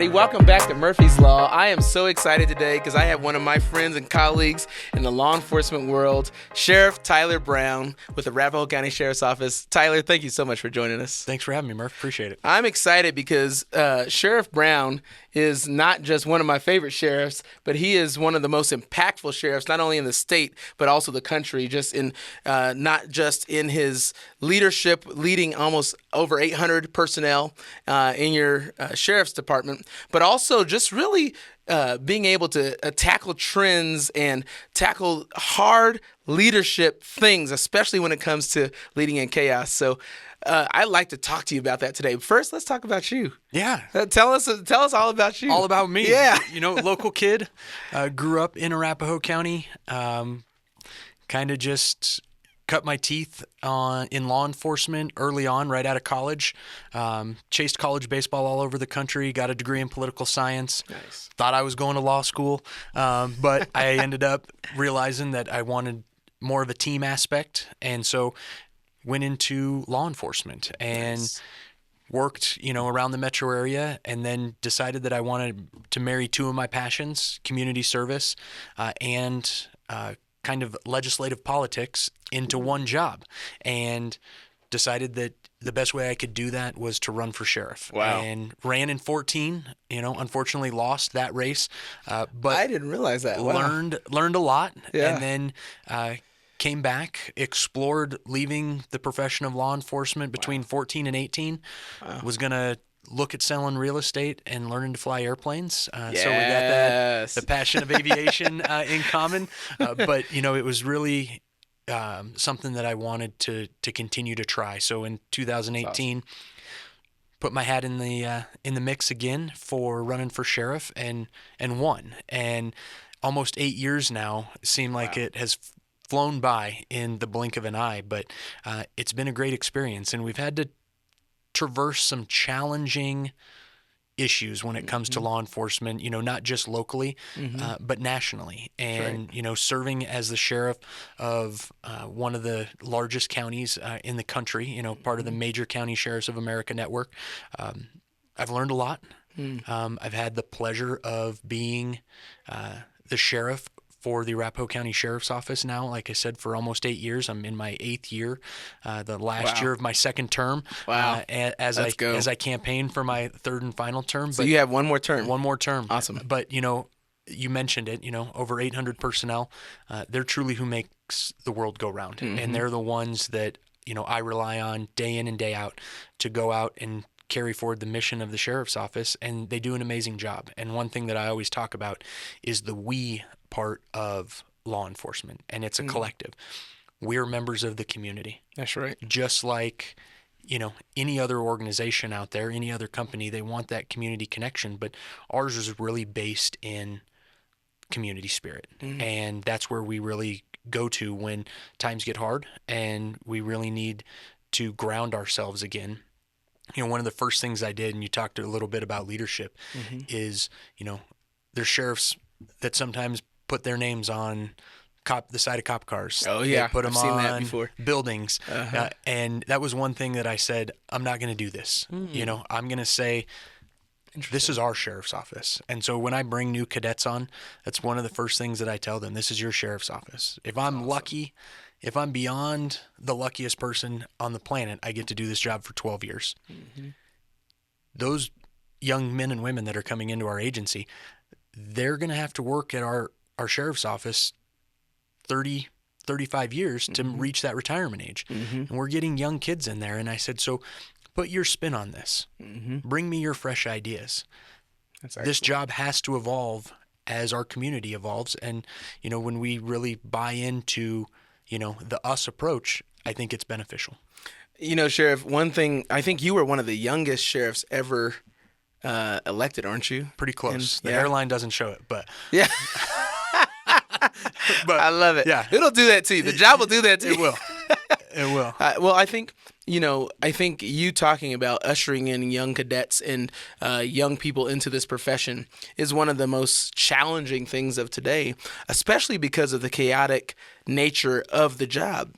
everybody. Welcome back to Murphy's Law. I am so excited today because I have one of my friends and colleagues in the law enforcement world, Sheriff Tyler Brown with the Arapahoe County Sheriff's Office. Tyler, thank you so much for joining us. Thanks for having me, Murph. Appreciate it. I'm excited because Sheriff Brown is not just one of my favorite sheriffs, but he is one of the most impactful sheriffs, not only in the state, but also the country, just in not just in his leadership, leading almost over 800 personnel in your sheriff's department, but also just really being able to tackle trends and tackle hard leadership things, especially when it comes to leading in chaos. So I'd like to talk to you about that today. First, let's talk about you. Yeah. Tell us all about you. All about me. Yeah. Local kid, grew up in Arapahoe County, kind of just cut my teeth in law enforcement early on, right out of college. Chased college baseball all over the country, got a degree in political science. Nice. Thought I was going to law school, but I ended up realizing that I wanted more of a team aspect, and so went into law enforcement and worked, around the metro area, and then decided that I wanted to marry two of my passions, community service and kind of legislative politics, into one job, and decided that the best way I could do that was to run for sheriff. Wow. And ran in 14, unfortunately lost that race. But I didn't realize that. Wow. Learned a lot. Yeah. And then came back, explored leaving the profession of law enforcement between 14 and 18. Wow. Was going to look at selling real estate and learning to fly airplanes. So we got the passion of aviation in common. But, it was really something that I wanted to continue to try. So in 2018, put my hat in the mix again for running for sheriff and won. And almost 8 years now, it seemed like it has flown by in the blink of an eye, but it's been a great experience, and we've had to traverse some challenging issues when it comes to law enforcement, not just locally, but nationally. And, serving as the sheriff of one of the largest counties in the country, part of the major county sheriffs of America network, I've learned a lot. I've had the pleasure of being the sheriff for the Arapahoe County Sheriff's Office now, like I said, for almost 8 years. I'm in my 8th year, the last year of my second term. Wow. As I campaign for my third and final term. So you have one more term. One more term. Awesome. But, you mentioned it, over 800 personnel. They're truly who makes the world go round. And they're the ones that, I rely on day in and day out to go out and carry forward the mission of the sheriff's office, and they do an amazing job. And one thing that I always talk about is the we part of law enforcement, and it's a collective. We're members of the community. That's right. Just like, any other organization out there, any other company, they want that community connection, but ours is really based in community spirit. And that's where we really go to when times get hard and we really need to ground ourselves again. One of the first things I did, and you talked a little bit about leadership, is, there's sheriffs that sometimes put their names on the side of cop cars. Oh, yeah. They put them I've seen on that before. Buildings. And that was one thing that I said, I'm not going to do this. I'm going to say, this is our sheriff's office. And so when I bring new cadets on, that's one of the first things that I tell them. This is your sheriff's office. If I'm lucky, if I'm beyond the luckiest person on the planet, I get to do this job for 12 years. Those young men and women that are coming into our agency, they're going to have to work at our sheriff's office 30, 35 years to reach that retirement age. And we're getting young kids in there. And I said, so put your spin on this. Bring me your fresh ideas. This job has to evolve as our community evolves. And, when we really buy into the us approach, I think it's beneficial. Sheriff, one thing, I think you were one of the youngest sheriffs ever elected, aren't you? Pretty close. The hairline doesn't show it, but. Yeah. But I love it. Yeah. It'll do that to you. The job will do that to you. It will. It will. Well, I think you talking about ushering in young cadets and young people into this profession is one of the most challenging things of today, especially because of the chaotic nature of the job.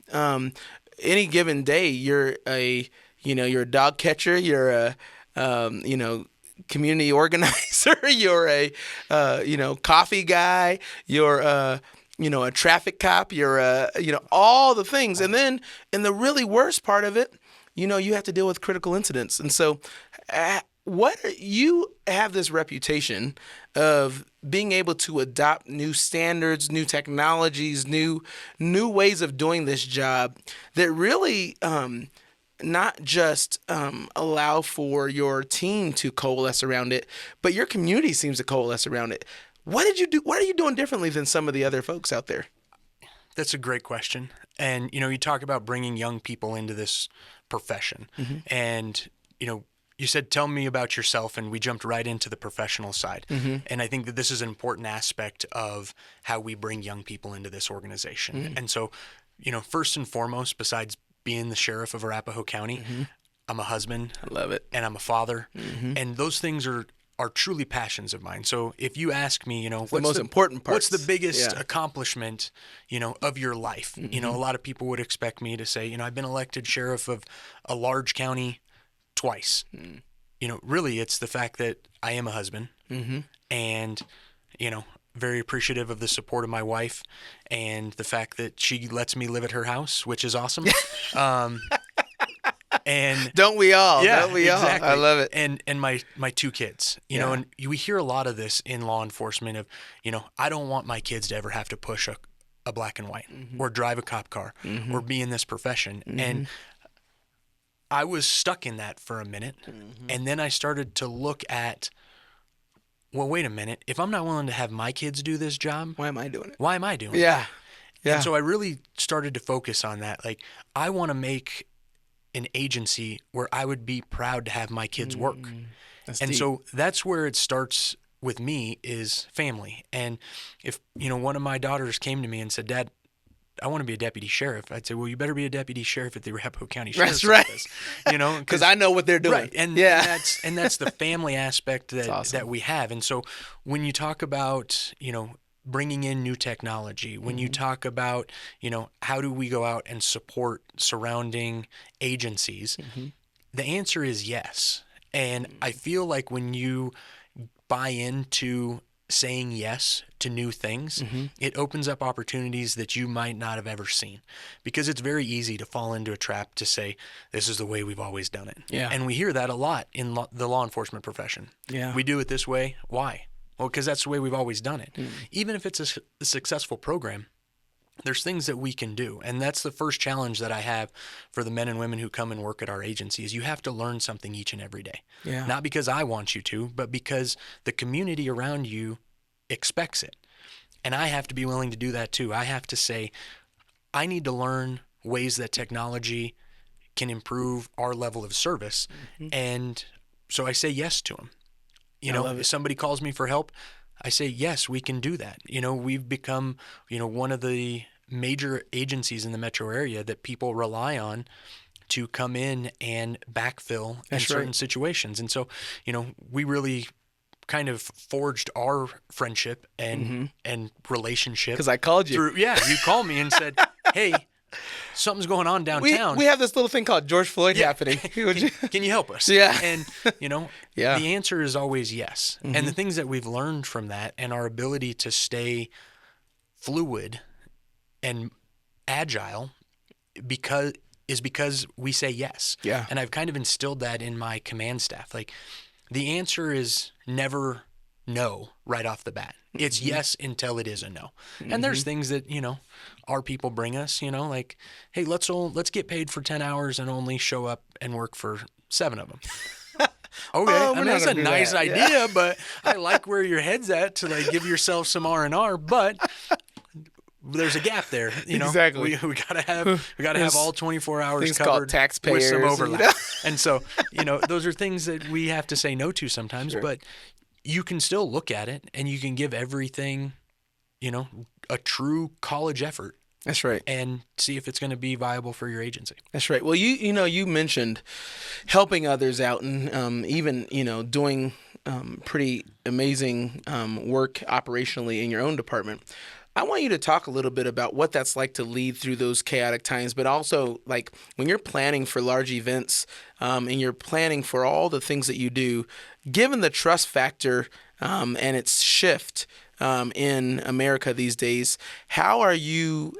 Any given day, you're a dog catcher, you're a community organizer, you're a coffee guy, you're a traffic cop, you're all the things. And then in the really worst part of it, you have to deal with critical incidents. And so you have this reputation of being able to adopt new standards, new technologies, new ways of doing this job that really not just allow for your team to coalesce around it, but your community seems to coalesce around it. What did you do? What are you doing differently than some of the other folks out there? That's a great question. And, you talk about bringing young people into this profession. Mm-hmm. And, you said, tell me about yourself, and we jumped right into the professional side. Mm-hmm. And I think that this is an important aspect of how we bring young people into this organization. Mm-hmm. And so, first and foremost, besides being the sheriff of Arapahoe County, mm-hmm. I'm a husband. I love it. And I'm a father. Mm-hmm. And those things are truly passions of mine. So if you ask me, what's the most important part? What's the biggest accomplishment, of your life? Mm-hmm. A lot of people would expect me to say, I've been elected sheriff of a large county twice. Mm. Really it's the fact that I am a husband, mm-hmm. and, very appreciative of the support of my wife and the fact that she lets me live at her house, which is awesome. And don't we all? Yeah, don't we exactly. all? I love it. And my two kids, and we hear a lot of this in law enforcement of, I don't want my kids to ever have to push a black and white, mm-hmm. or drive a cop car, mm-hmm. or be in this profession. Mm-hmm. And I was stuck in that for a minute. Mm-hmm. And then I started to look at, well, wait a minute. If I'm not willing to have my kids do this job, why am I doing it? Why am I doing it? Yeah. And so I really started to focus on that. Like, I want to make an agency where I would be proud to have my kids work. That's and deep. So that's where it starts with me, is family. And if, one of my daughters came to me and said, Dad, I want to be a deputy sheriff, I'd say, well, you better be a deputy sheriff at the Arapahoe County Sheriff's Office. Because I know what they're doing. Right. And that's the family aspect that we have. And so when you talk about, bringing in new technology, when mm-hmm. you talk about, how do we go out and support surrounding agencies, mm-hmm. the answer is yes. And I feel like when you buy into saying yes to new things, mm-hmm. it opens up opportunities that you might not have ever seen, because it's very easy to fall into a trap to say, this is the way we've always done it. Yeah. And we hear that a lot in the law enforcement profession. Yeah. We do it this way. Why? Well, because that's the way we've always done it. Mm. Even if it's a successful program, there's things that we can do. And that's the first challenge that I have for the men and women who come and work at our agency, is you have to learn something each and every day. Yeah. Not because I want you to, but because the community around you expects it. And I have to be willing to do that too. I have to say, I need to learn ways that technology can improve our level of service. Mm-hmm. And so I say yes to them. If somebody calls me for help, I say, yes, we can do that. We've become, one of the major agencies in the metro area that people rely on to come in and backfill in certain situations. And so, we really kind of forged our friendship and mm-hmm. and relationship. Because I called you. You called me and said, hey, something's going on downtown. We have this little thing called George Floyd happening. Can you help us? Yeah. And, the answer is always yes. Mm-hmm. And the things that we've learned from that, and our ability to stay fluid and agile, because we say yes. Yeah. And I've kind of instilled that in my command staff. Like, the answer is never no right off the bat. It's mm-hmm. yes until it is a no. Mm-hmm. And there's things that, our people bring us, like, hey, let's get paid for 10 hours and only show up and work for 7 of them. Okay, that's a nice idea, but I like where your head's at to like give yourself some R&R, but there's a gap there, Exactly. We gotta have all 24 hours covered taxpayers, with some overlap. And so, those are things that we have to say no to sometimes, sure. But you can still look at it and you can give everything, a true college effort. That's right. And see if it's going to be viable for your agency. That's right. Well, you mentioned helping others out and even, doing pretty amazing work operationally in your own department. I want you to talk a little bit about what that's like to lead through those chaotic times, but also like when you're planning for large events and you're planning for all the things that you do, given the trust factor and its shift in America these days, how are you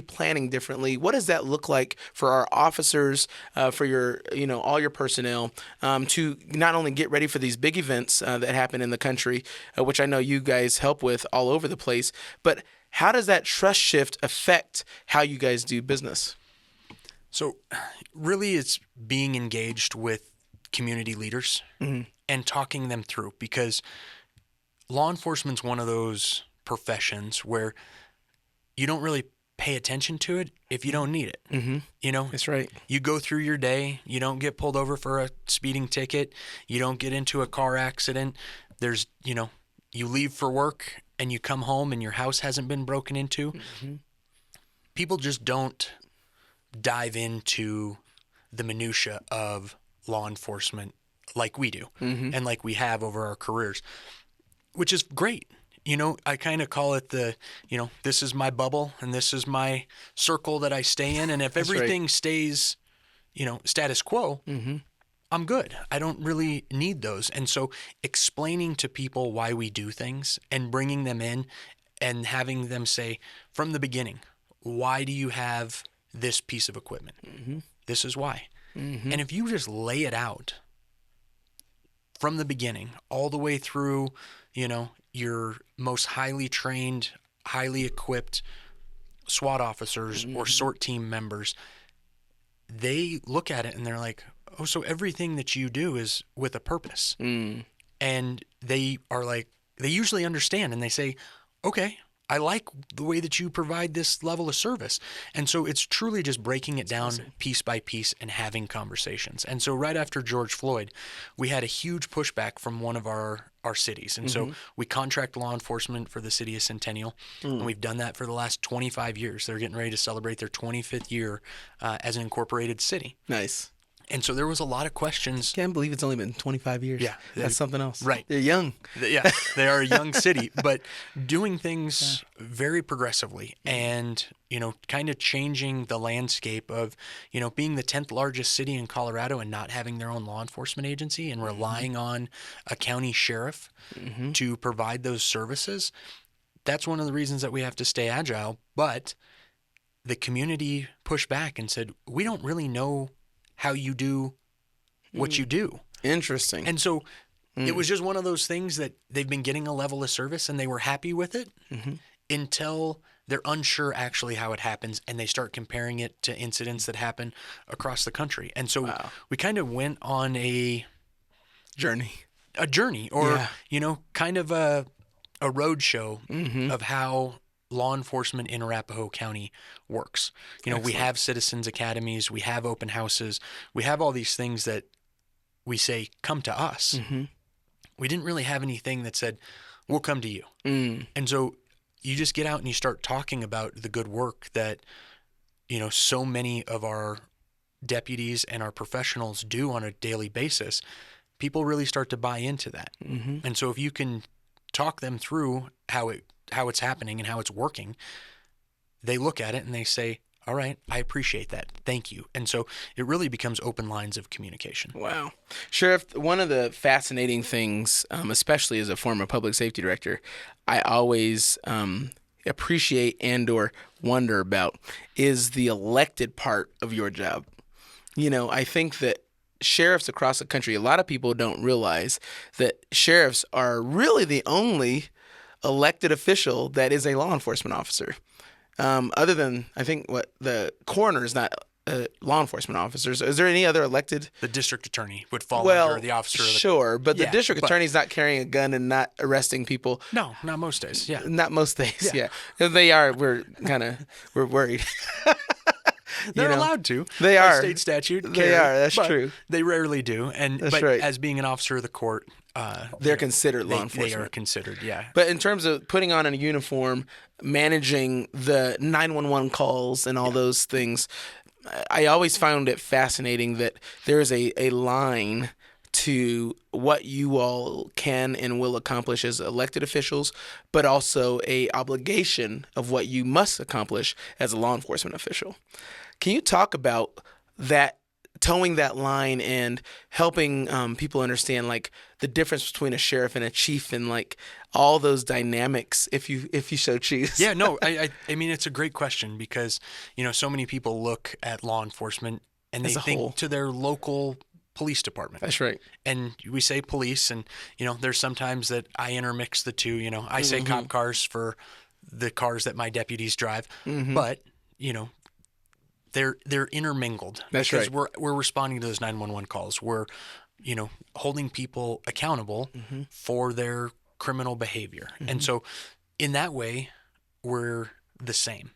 planning differently? What does that look like for our officers, for your all your personnel to not only get ready for these big events that happen in the country, which I know you guys help with all over the place, but how does that trust shift affect how you guys do business? So really it's being engaged with community leaders and talking them through, because law enforcement's one of those professions where you don't really pay attention to it if you don't need it. That's right. You go through your day, you don't get pulled over for a speeding ticket, you don't get into a car accident. There's, you leave for work and you come home and your house hasn't been broken into. People just don't dive into the minutia of law enforcement like we do and like we have over our careers, which is great. I kind of call it this is my bubble and this is my circle that I stay in. And if everything stays, status quo, I'm good. I don't really need those. And so explaining to people why we do things and bringing them in and having them say from the beginning, why do you have this piece of equipment? This is why. And if you just lay it out from the beginning all the way through, your most highly trained, highly equipped SWAT officers or SORT team members, they look at it and they're like, oh, so everything that you do is with a purpose. And they are like, they usually understand and they say, okay, I like the way that you provide this level of service. And so it's truly just breaking it down piece by piece and having conversations. And so right after George Floyd, we had a huge pushback from one of our cities. And so we contract law enforcement for the city of Centennial, and we've done that for the last 25 years. They're getting ready to celebrate their 25th year as an incorporated city. Nice. And so there was a lot of questions. Can't believe it's only been 25 years. Yeah. That's something else. Right. They're young. Yeah. They are a young city, but doing things very progressively and, kind of changing the landscape of, being the 10th largest city in Colorado and not having their own law enforcement agency and relying on a county sheriff to provide those services. That's one of the reasons that we have to stay agile. But the community pushed back and said, we don't really know how you do what you do. Interesting. And so it was just one of those things that they've been getting a level of service and they were happy with it until they're unsure actually how it happens and they start comparing it to incidents that happen across the country. And so we kind of went on a journey or, kind of a road show of how law enforcement in Arapahoe County works. We have citizens academies, we have open houses, we have all these things that we say, come to us. We didn't really have anything that said, we'll come to you. And so you just get out and you start talking about the good work that, so many of our deputies and our professionals do on a daily basis. People really start to buy into that. And so if you can talk them through how it's happening and how it's working, they look at it and they say, all right, I appreciate that. Thank you. And so it really becomes open lines of communication. Wow. Sheriff, one of the fascinating things, especially as a former public safety director, I always appreciate and or wonder about is the elected part of your job. I think that sheriffs across the country, a lot of people don't realize that sheriffs are really the only elected official that is a law enforcement officer. Other than, I think, the coroner is not law enforcement officers. Is there any other elected? The district attorney would fall under the officer. Sure, but the district attorney's not carrying a gun and not arresting people. No, not most days. Yeah, not most days. Yeah, if they are. We're worried. They're allowed to. They are. By state statute. They are. That's true. They rarely do. But right. As being an officer of the court, they're considered law enforcement. They are considered, yeah. But in terms of putting on a uniform, managing the 911 calls and all those things, I always found it fascinating that there is a line to what you all can and will accomplish as elected officials, but also a obligation of what you must accomplish as a law enforcement official. Can you talk about that, towing that line and helping people understand like the difference between a sheriff and a chief and like all those dynamics, if you so choose? Yeah, no, I mean, it's a great question because, so many people look at law enforcement and they As a think whole. to their local police department. That's right. And we say police, and, there's sometimes that I intermix the two. I say cop cars for the cars that my deputies drive, but, they're intermingled. That's because right. we're responding to those 911 calls. We're, holding people accountable for their criminal behavior. And so in that way, we're the same.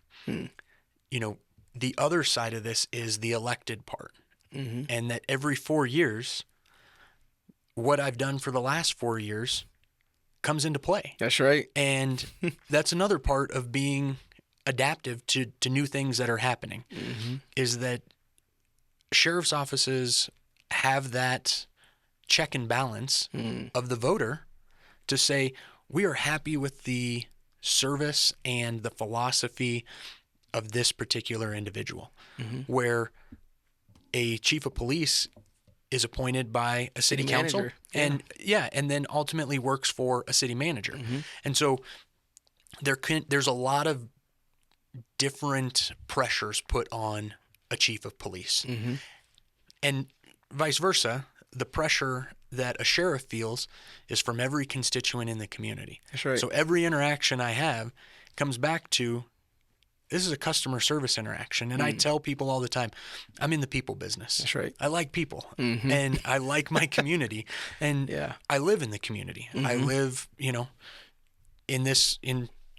The other side of this is the elected part. And that every 4 years, what I've done for the last 4 years comes into play. That's right. And that's another part of being adaptive to new things that are happening, is that sheriff's offices have that check and balance of the voter to say, we are happy with the service and the philosophy of this particular individual, where a chief of police is appointed by a city council manager. and then ultimately works for a city manager. And so there's a lot of different pressures put on a chief of police. And vice versa, the pressure that a sheriff feels is from every constituent in the community. That's right. So every interaction I have comes back to, this is a customer service interaction. And I tell people all the time, I'm in the people business. That's right. I like people and I like my community, and I live in the community. I live, in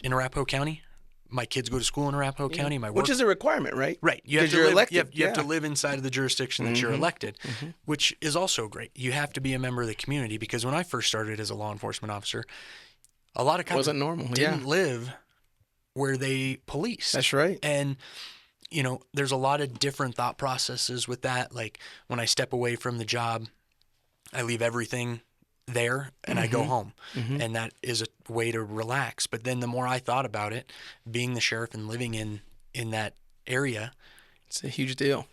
Arapahoe County. My kids go to school in Arapahoe County. My work, Which is a requirement, right? right. You have to you're live, elected. You have to live inside of the jurisdiction that you're elected, which is also great. You have to be a member of the community, because when I first started as a law enforcement officer, a lot of cops Wasn't normal. didn't live where they police. That's right. And, there's a lot of different thought processes with that. Like when I step away from the job, I leave everything there and I go home. And that is a way to relax. But then the more I thought about it, being the sheriff and living in that area, It's a huge deal.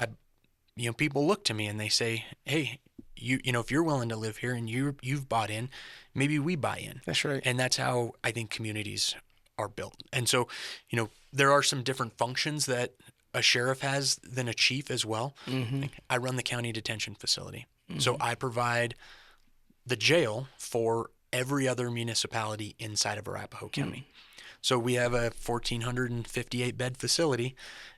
people look to me and they say, hey, if you're willing to live here and you've bought in, maybe we buy in. That's right. And that's how I think communities are built. And so, there are some different functions that a sheriff has than a chief as well. Like, I run the county detention facility. So I provide the jail for every other municipality inside of Arapahoe County. So we have a 1,458 bed facility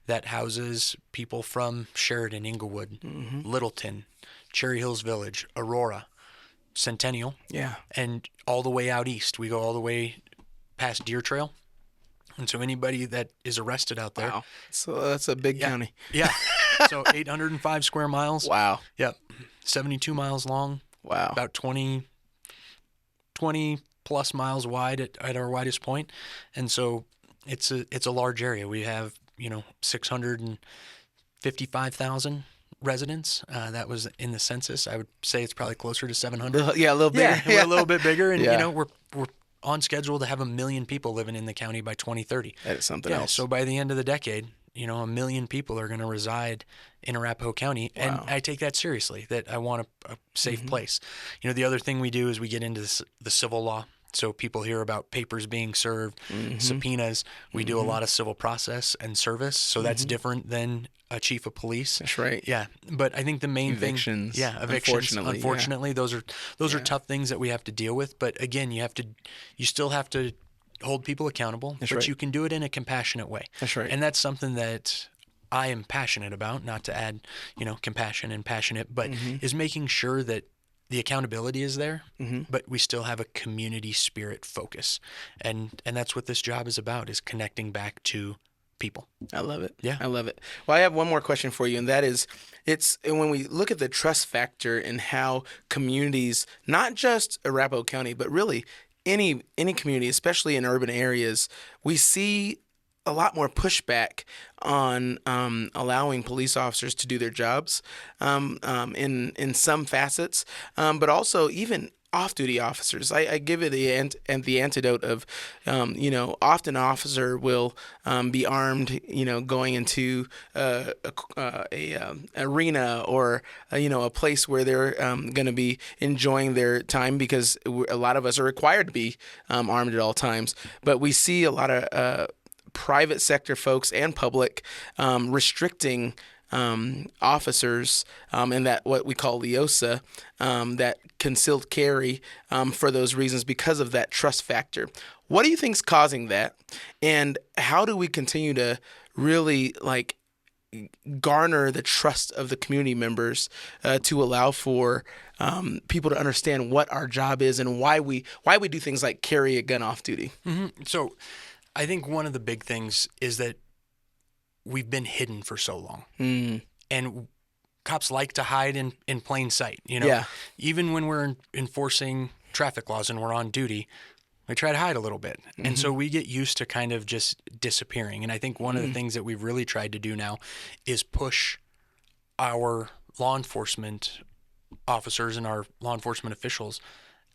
that houses people from Sheridan, Inglewood, Littleton, Cherry Hills Village, Aurora, Centennial, and all the way out east. We go all the way past Deer Trail. And so anybody that is arrested out there. Wow. So that's a big county. Yeah. So 805 square miles. Wow. Yep. 72 miles long. Wow. About 20 plus miles wide at our widest point. And so it's a large area. We have, 655,000 residents. That was in the census. I would say it's probably closer to 700. Yeah, a little bigger. Yeah, we're a little bit bigger. And, Yeah. we're on schedule to have 1 million people living in the county by 2030. That is something else. So by the end of the decade, 1 million people are going to reside in Arapahoe County. And I take that seriously, that I want a safe place. The other thing we do is we get into the civil law. So people hear about papers being served, subpoenas. We do a lot of civil process and service. So that's different than a chief of police. That's right. Yeah. But I think the main Evictions. thing, evictions. Unfortunately, those are tough things that we have to deal with. But again, you still have to hold people accountable, but right. you can do it in a compassionate way. That's right. And that's something that I am passionate about, not to add, compassion and passionate, but is making sure that the accountability is there, but we still have a community spirit focus. And that's what this job is about, is connecting back to people. I love it. Yeah. I love it. Well, I have one more question for you, and that is, when we look at the trust factor and how communities, not just Arapahoe County, but really any community, especially in urban areas, we see a lot more pushback on allowing police officers to do their jobs in some facets, but also even off-duty officers. I give it the antidote of, often an officer will be armed, going into a arena or a place where they're going to be enjoying their time, because a lot of us are required to be armed at all times. But we see a lot of private sector folks and public restricting officers and that what we call LEOSA, that concealed carry, for those reasons, because of that trust factor. What do you think is causing that, and how do we continue to really garner the trust of the community members to allow for people to understand what our job is and why we do things like carry a gun off duty? Mm-hmm. So I think one of the big things is that we've been hidden for so long. And cops like to hide in plain sight. Yeah. Even when we're enforcing traffic laws and we're on duty, we try to hide a little bit. And so we get used to kind of just disappearing. And I think one of the things that we've really tried to do now is push our law enforcement officers and our law enforcement officials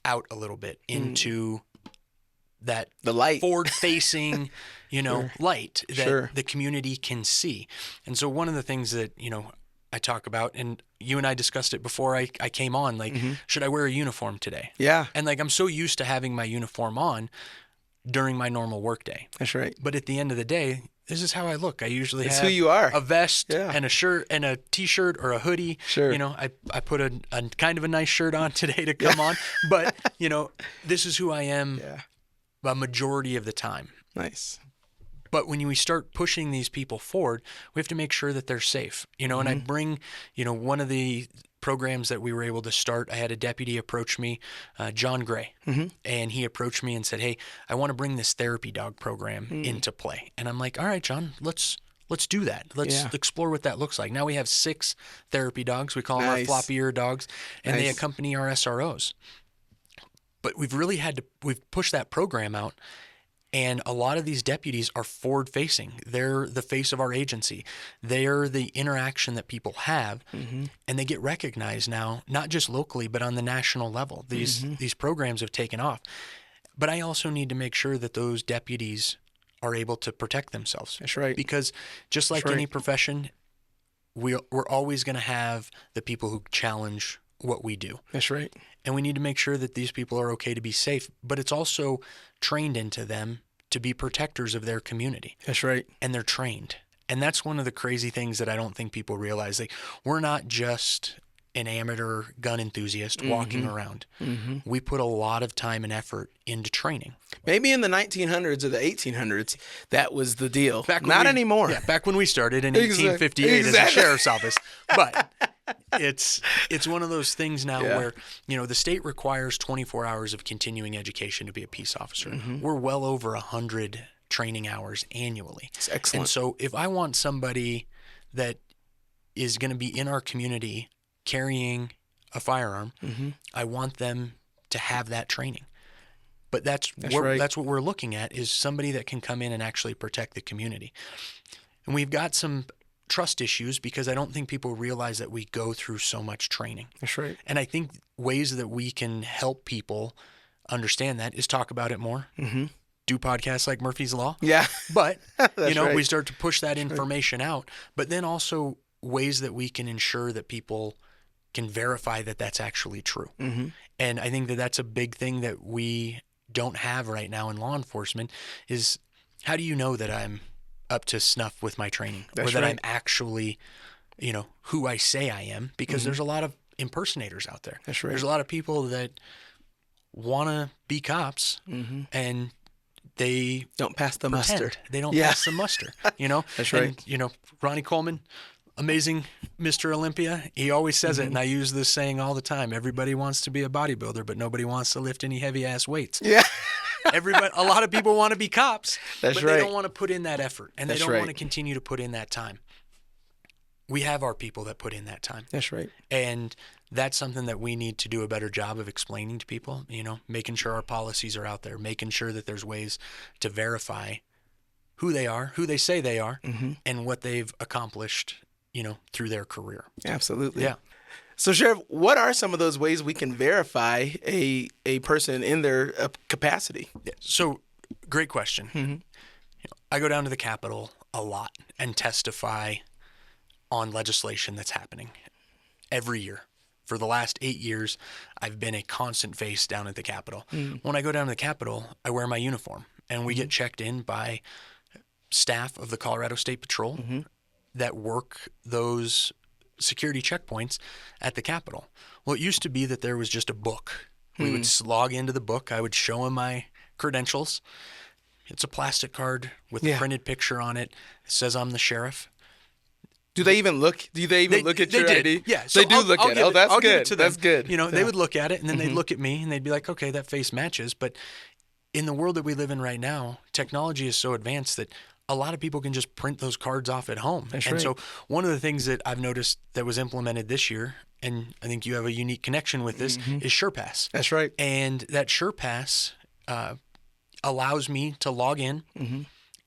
out a little bit into that the light, forward-facing, light that the community can see. And so one of the things that, I talk about, and you and I discussed it before I came on, should I wear a uniform today? Yeah. And I'm so used to having my uniform on during my normal workday. That's right. But at the end of the day, this is how I look. I usually have who you are. A vest and a shirt and a t-shirt or a hoodie. Sure. I put a kind of a nice shirt on today to come on, but this is who I am. Yeah. A majority of the time. Nice. But when we start pushing these people forward, we have to make sure that they're safe. And I bring, one of the programs that we were able to start, I had a deputy approach me, John Gray, and he approached me and said, "Hey, I want to bring this therapy dog program into play." And I'm like, "All right, John, let's do that. Let's explore what that looks like." Now we have 6 therapy dogs. We call them our floppy ear dogs, and they accompany our SROs. But we've pushed that program out, and a lot of these deputies are forward-facing. They're the face of our agency. They're the interaction that people have, and they get recognized now, not just locally, but on the national level. These programs have taken off. But I also need to make sure that those deputies are able to protect themselves. That's right. Because just like any profession, we're always going to have the people who challenge what we do. That's right. And we need to make sure that these people are okay to be safe, but it's also trained into them to be protectors of their community. That's right. And they're trained. And that's one of the crazy things that I don't think people realize. We're not just an amateur gun enthusiast walking around. We put a lot of time and effort into training. Maybe in the 1900s or the 1800s, that was the deal. Not anymore. Yeah, back when we started in 1858 as a sheriff's office. But it's one of those things now where, the state requires 24 hours of continuing education to be a peace officer. We're well over 100 training hours annually. That's excellent. And so if I want somebody that is going to be in our community carrying a firearm, I want them to have that training. But that's what we're looking at, is somebody that can come in and actually protect the community. And we've got some trust issues because I don't think people realize that we go through so much training. That's right. And I think ways that we can help people understand that is talk about it more. Do podcasts like Murphy's Law. Yeah. But, we start to push that information out. But then also ways that we can ensure that people can verify that that's actually true. And I think that that's a big thing that we don't have right now in law enforcement is, how do you know that I'm up to snuff with my training? Or that I'm actually, who I say I am? Because there's a lot of impersonators out there. That's right. There's a lot of people that want to be cops and they don't pass the pretend. muster. They don't pass the muster, That's right. And, Ronnie Coleman, amazing Mr. Olympia, he always says it, and I use this saying all the time: everybody wants to be a bodybuilder, but nobody wants to lift any heavy ass weights. Yeah. A lot of people want to be cops, but they don't want to put in that effort, and they don't want to continue to put in that time. We have our people that put in that time. That's right. And that's something that we need to do a better job of explaining to people, making sure our policies are out there, making sure that there's ways to verify who they are, who they say they are, and what they've accomplished, through their career. Absolutely. Yeah. So, Sheriff, what are some of those ways we can verify a person in their capacity? Yeah. So, great question. I go down to the Capitol a lot and testify on legislation that's happening every year. For the last 8 years, I've been a constant face down at the Capitol. When I go down to the Capitol, I wear my uniform, and we get checked in by staff of the Colorado State Patrol that work those security checkpoints at the Capitol. Well, it used to be that there was just a book. We would log into the book. I would show them my credentials. It's a plastic card with a printed picture on it. It says I'm the sheriff. Do they even look? Do they even look at your ID? Yeah, so they do look at it. Oh, that's good. That's good. They would look at it, and then they'd look at me, and they'd be like, "Okay, that face matches." But in the world that we live in right now, technology is so advanced that a lot of people can just print those cards off at home. That's and right. so one of the things that I've noticed that was implemented this year, and I think you have a unique connection with this, is SurePass. That's right. And that SurePass allows me to log in.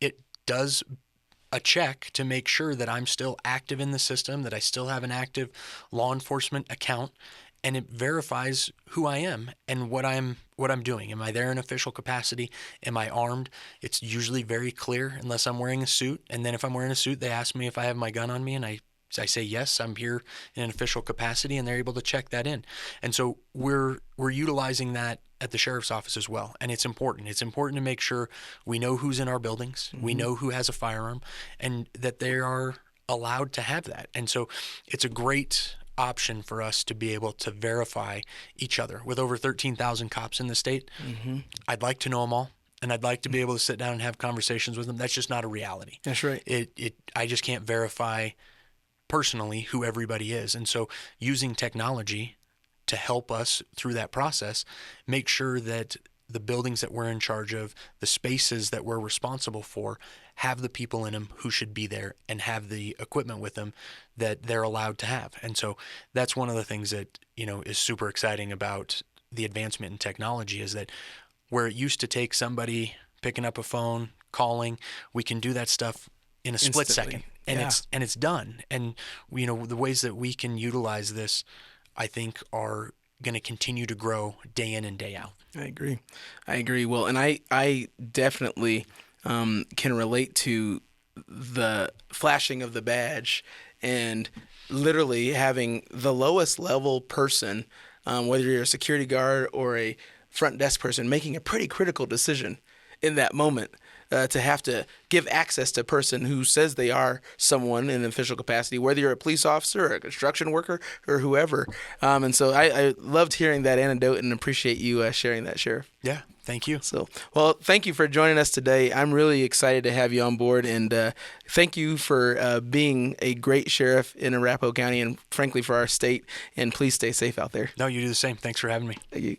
It does a check to make sure that I'm still active in the system, that I still have an active law enforcement account, and it verifies who I am and what I'm doing. Am I there in official capacity? Am I armed? It's usually very clear unless I'm wearing a suit. And then if I'm wearing a suit, they ask me if I have my gun on me, and I say yes, I'm here in an official capacity, and they're able to check that in. And so we're utilizing that at the sheriff's office as well. And it's important. It's important to make sure we know who's in our buildings, we know who has a firearm, and that they are allowed to have that. And so it's a great option for us to be able to verify each other. With over 13,000 cops in the state, I'd like to know them all. And I'd like to be able to sit down and have conversations with them. That's just not a reality. That's right. I just can't verify personally who everybody is. And so using technology to help us through that process, make sure that the buildings that we're in charge of, the spaces that we're responsible for, have the people in them who should be there and have the equipment with them that they're allowed to have. And so that's one of the things that, is super exciting about the advancement in technology, is that where it used to take somebody picking up a phone, calling, we can do that stuff in a split second, and it's done. And the ways that we can utilize this, I think, are going to continue to grow day in and day out. I agree. Well, and I definitely can relate to the flashing of the badge and literally having the lowest level person, whether you're a security guard or a front desk person, making a pretty critical decision in that moment. To have to give access to a person who says they are someone in an official capacity, whether you're a police officer or a construction worker or whoever. And so I loved hearing that anecdote and appreciate you sharing that, Sheriff. Yeah, thank you. So, well, thank you for joining us today. I'm really excited to have you on board, and thank you for being a great sheriff in Arapahoe County and, frankly, for our state. And please stay safe out there. No, you do the same. Thanks for having me. Thank you.